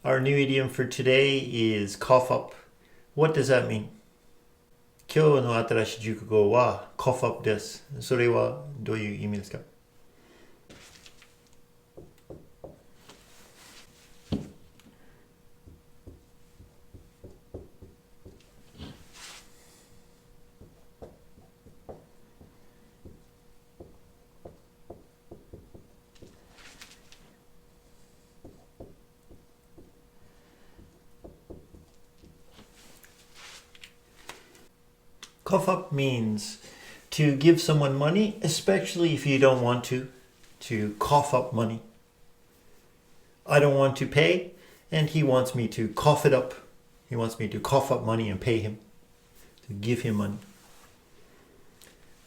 Our new idiom for today is cough up. What does that mean? 今日の新しい熟語は cough up です。それはどういう意味ですか？Cough up means to give someone money, especially if you don't want to cough up money. I don't want to pay, and he wants me to cough it up. He wants me to cough up money and pay him, to give him money.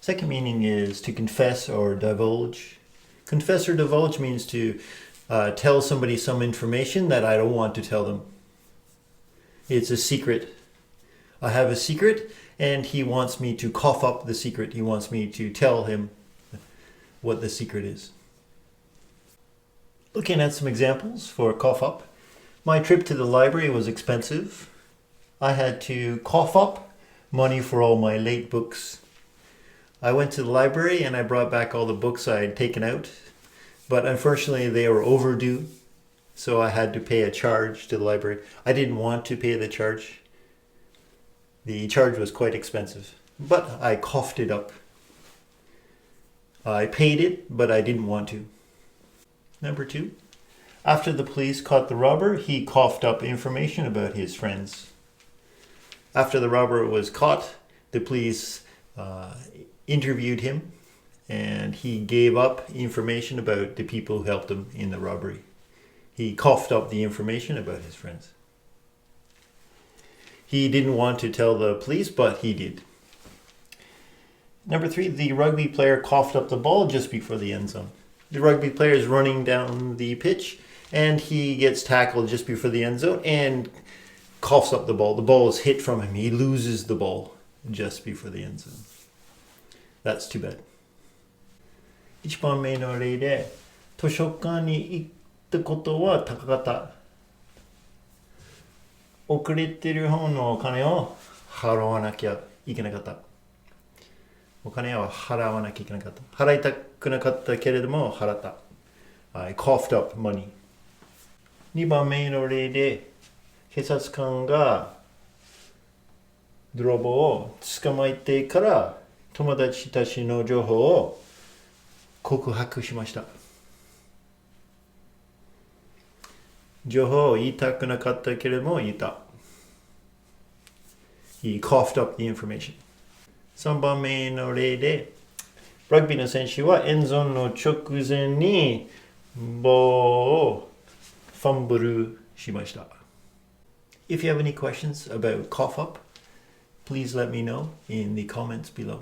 Second meaning is to confess or divulge. Confess or divulge means to tell somebody some information that I don't want to tell them. It's a secret. I have a secret, and he wants me to cough up the secret. He wants me to tell him what the secret is. Looking at some examples for cough up. My trip to the library was expensive. I had to cough up money for all my late books. I went to the library and I brought back all the books I had taken out, but unfortunately they were overdue, so I had to pay a charge to the library. I didn't want to pay the charge. The charge was quite expensive, but I coughed it up. I paid it, but I didn't want to. Number 2. After the police caught the robber, he coughed up information about his friends. After the robber was caught, the police interviewed him, and he gave up information about the people who helped him in the robbery. He coughed up the information about his friends. He didn't want to tell the police, but he did. Number 3, the rugby player coughed up the ball just before the end zone. The rugby player is running down the pitch, and he gets tackled just before the end zone and coughs up the ball. The ball is hit from him. He loses the ball just before the end zone. That's too bad. 1番目の例で、図書館に行ったことは高かった。遅れてる方のお金を払わなきゃいけなかった。お金は払わなきゃいけなかった。払いたくなかったけれども払った。I coughed up money. 2番目の例で、警察官が泥棒を捕まえてから友達たちの情報を告白しました。情報を言いたくなかったけれども言った。He coughed up the information. 3番目の例で、ラグビーの選手はエンゾーンの直前にボーをファンブルしました。If you have any questions about cough up, please let me know in the comments below.